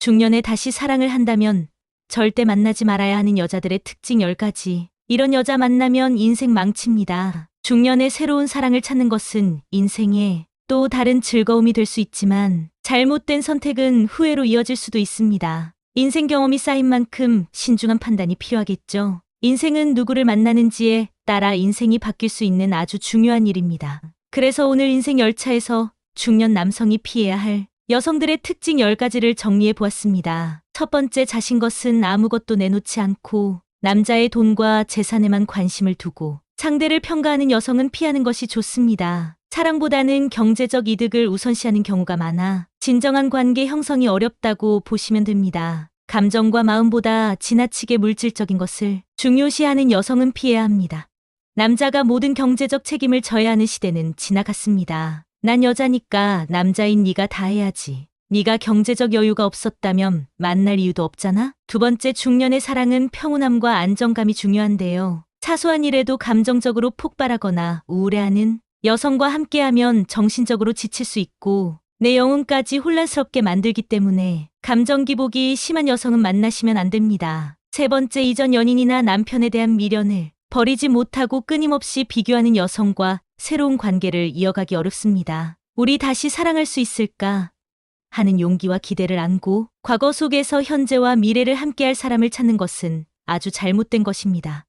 중년에 다시 사랑을 한다면 절대 만나지 말아야 하는 여자들의 특징 10가지. 이런 여자 만나면 인생 망칩니다. 중년에 새로운 사랑을 찾는 것은 인생의 또 다른 즐거움이 될 수 있지만 잘못된 선택은 후회로 이어질 수도 있습니다. 인생 경험이 쌓인 만큼 신중한 판단이 필요하겠죠. 인생은 누구를 만나는지에 따라 인생이 바뀔 수 있는 아주 중요한 일입니다. 그래서 오늘 인생 열차에서 중년 남성이 피해야 할 여성들의 특징 10가지를 정리해 보았습니다. 첫 번째, 자신 것은 아무것도 내놓지 않고 남자의 돈과 재산에만 관심을 두고 상대를 평가하는 여성은 피하는 것이 좋습니다. 사랑보다는 경제적 이득을 우선시하는 경우가 많아 진정한 관계 형성이 어렵다고 보시면 됩니다. 감정과 마음보다 지나치게 물질적인 것을 중요시하는 여성은 피해야 합니다. 남자가 모든 경제적 책임을 져야 하는 시대는 지나갔습니다. 난 여자니까 남자인 네가 다 해야지. 네가 경제적 여유가 없었다면 만날 이유도 없잖아? 두 번째, 중년의 사랑은 평온함과 안정감이 중요한데요. 사소한 일에도 감정적으로 폭발하거나 우울해하는 여성과 함께하면 정신적으로 지칠 수 있고 내 영혼까지 혼란스럽게 만들기 때문에 감정 기복이 심한 여성은 만나시면 안 됩니다. 세 번째, 이전 연인이나 남편에 대한 미련을 버리지 못하고 끊임없이 비교하는 여성과 새로운 관계를 이어가기 어렵습니다. 우리 다시 사랑할 수 있을까 하는 용기와 기대를 안고 과거 속에서 현재와 미래를 함께할 사람을 찾는 것은 아주 잘못된 것입니다.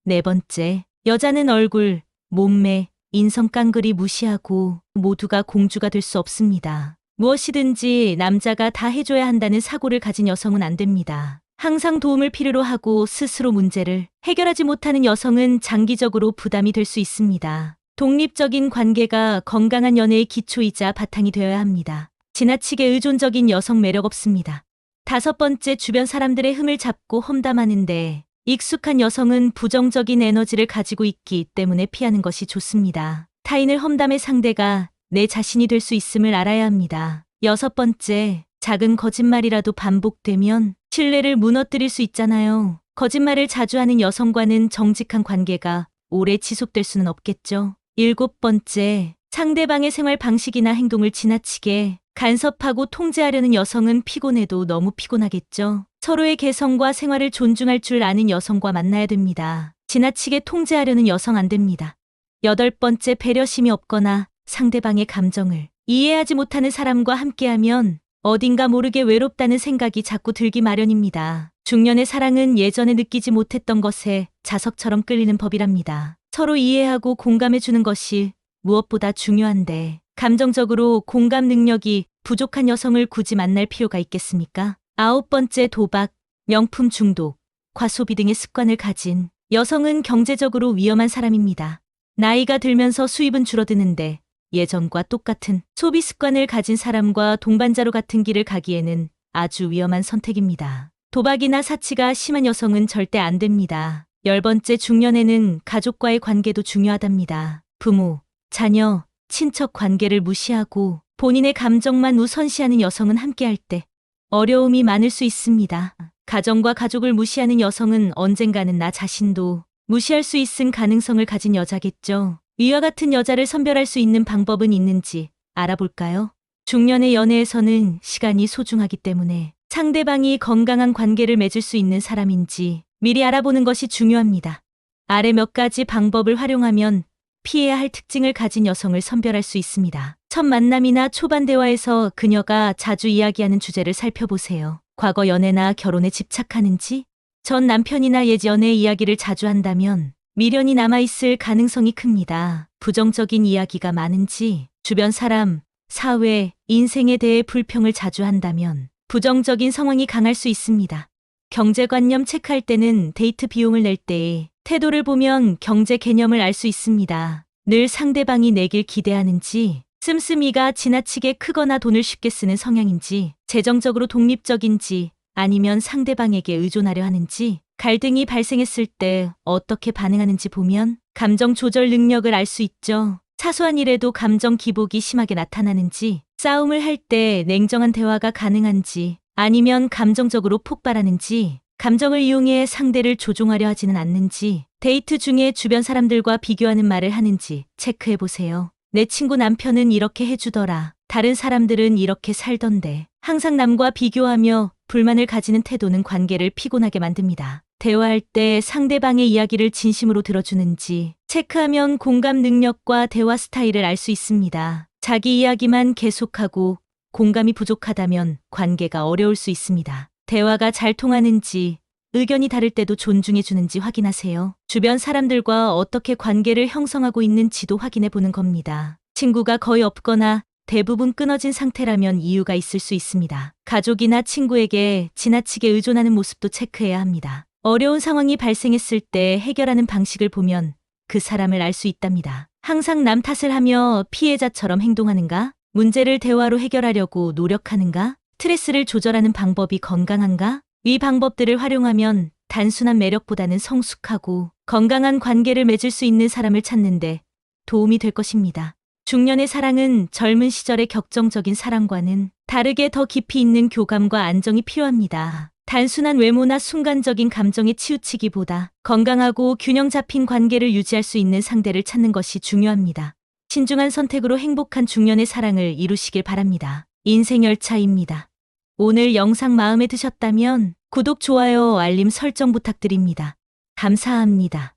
네 번째, 여자는 얼굴, 몸매, 인성 깡그리 무시하고 모두가 공주가 될 수 없습니다. 무엇이든지 남자가 다 해줘야 한다는 사고를 가진 여성은 안 됩니다. 항상 도움을 필요로 하고 스스로 문제를 해결하지 못하는 여성은 장기적으로 부담이 될 수 있습니다. 독립적인 관계가 건강한 연애의 기초이자 바탕이 되어야 합니다. 지나치게 의존적인 여성 매력 없습니다. 다섯 번째, 주변 사람들의 흠을 잡고 험담하는데 익숙한 여성은 부정적인 에너지를 가지고 있기 때문에 피하는 것이 좋습니다. 타인을 험담의 상대가 내 자신이 될 수 있음을 알아야 합니다. 여섯 번째, 작은 거짓말이라도 반복되면 신뢰를 무너뜨릴 수 있잖아요. 거짓말을 자주 하는 여성과는 정직한 관계가 오래 지속될 수는 없겠죠. 일곱 번째, 상대방의 생활 방식이나 행동을 지나치게 간섭하고 통제하려는 여성은 피곤해도 너무 피곤하겠죠. 서로의 개성과 생활을 존중할 줄 아는 여성과 만나야 됩니다. 지나치게 통제하려는 여성 안 됩니다. 여덟 번째, 배려심이 없거나 상대방의 감정을 이해하지 못하는 사람과 함께하면 어딘가 모르게 외롭다는 생각이 자꾸 들기 마련입니다. 중년의 사랑은 예전에 느끼지 못했던 것에 자석처럼 끌리는 법이랍니다. 서로 이해하고 공감해주는 것이 무엇보다 중요한데 감정적으로 공감 능력이 부족한 여성을 굳이 만날 필요가 있겠습니까? 아홉 번째, 도박, 명품 중독, 과소비 등의 습관을 가진 여성은 경제적으로 위험한 사람입니다. 나이가 들면서 수입은 줄어드는데 예전과 똑같은 소비 습관을 가진 사람과 동반자로 같은 길을 가기에는 아주 위험한 선택입니다. 도박이나 사치가 심한 여성은 절대 안 됩니다. 열 번째, 중년에는 가족과의 관계도 중요하답니다. 부모, 자녀, 친척 관계를 무시하고 본인의 감정만 우선시하는 여성은 함께할 때 어려움이 많을 수 있습니다. 가정과 가족을 무시하는 여성은 언젠가는 나 자신도 무시할 수 있을 가능성을 가진 여자겠죠. 위와 같은 여자를 선별할 수 있는 방법은 있는지 알아볼까요? 중년의 연애에서는 시간이 소중하기 때문에 상대방이 건강한 관계를 맺을 수 있는 사람인지 미리 알아보는 것이 중요합니다. 아래 몇 가지 방법을 활용하면 피해야 할 특징을 가진 여성을 선별할 수 있습니다. 첫 만남이나 초반 대화에서 그녀가 자주 이야기하는 주제를 살펴보세요. 과거 연애나 결혼에 집착하는지, 전 남편이나 옛 연애 이야기를 자주 한다면 미련이 남아있을 가능성이 큽니다. 부정적인 이야기가 많은지, 주변 사람, 사회, 인생에 대해 불평을 자주 한다면 부정적인 상황이 강할 수 있습니다. 경제관념 체크할 때는 데이트 비용을 낼 때의 태도를 보면 경제 개념을 알 수 있습니다. 늘 상대방이 내길 기대하는지, 씀씀이가 지나치게 크거나 돈을 쉽게 쓰는 성향인지, 재정적으로 독립적인지, 아니면 상대방에게 의존하려 하는지, 갈등이 발생했을 때 어떻게 반응하는지 보면 감정 조절 능력을 알 수 있죠. 사소한 일에도 감정 기복이 심하게 나타나는지, 싸움을 할 때 냉정한 대화가 가능한지, 아니면 감정적으로 폭발하는지, 감정을 이용해 상대를 조종하려 하지는 않는지, 데이트 중에 주변 사람들과 비교하는 말을 하는지 체크해보세요. 내 친구 남편은 이렇게 해주더라. 다른 사람들은 이렇게 살던데. 항상 남과 비교하며 불만을 가지는 태도는 관계를 피곤하게 만듭니다. 대화할 때 상대방의 이야기를 진심으로 들어주는지 체크하면 공감 능력과 대화 스타일을 알 수 있습니다. 자기 이야기만 계속하고 공감이 부족하다면 관계가 어려울 수 있습니다. 대화가 잘 통하는지, 의견이 다를 때도 존중해 주는지 확인하세요. 주변 사람들과 어떻게 관계를 형성하고 있는지도 확인해 보는 겁니다. 친구가 거의 없거나 대부분 끊어진 상태라면 이유가 있을 수 있습니다. 가족이나 친구에게 지나치게 의존하는 모습도 체크해야 합니다. 어려운 상황이 발생했을 때 해결하는 방식을 보면 그 사람을 알 수 있답니다. 항상 남 탓을 하며 피해자처럼 행동하는가? 문제를 대화로 해결하려고 노력하는가? 스트레스를 조절하는 방법이 건강한가? 이 방법들을 활용하면 단순한 매력보다는 성숙하고 건강한 관계를 맺을 수 있는 사람을 찾는데 도움이 될 것입니다. 중년의 사랑은 젊은 시절의 격정적인 사랑과는 다르게 더 깊이 있는 교감과 안정이 필요합니다. 단순한 외모나 순간적인 감정에 치우치기보다 건강하고 균형 잡힌 관계를 유지할 수 있는 상대를 찾는 것이 중요합니다. 신중한 선택으로 행복한 중년의 사랑을 이루시길 바랍니다. 인생열차입니다. 오늘 영상 마음에 드셨다면 구독, 좋아요, 알림 설정 부탁드립니다. 감사합니다.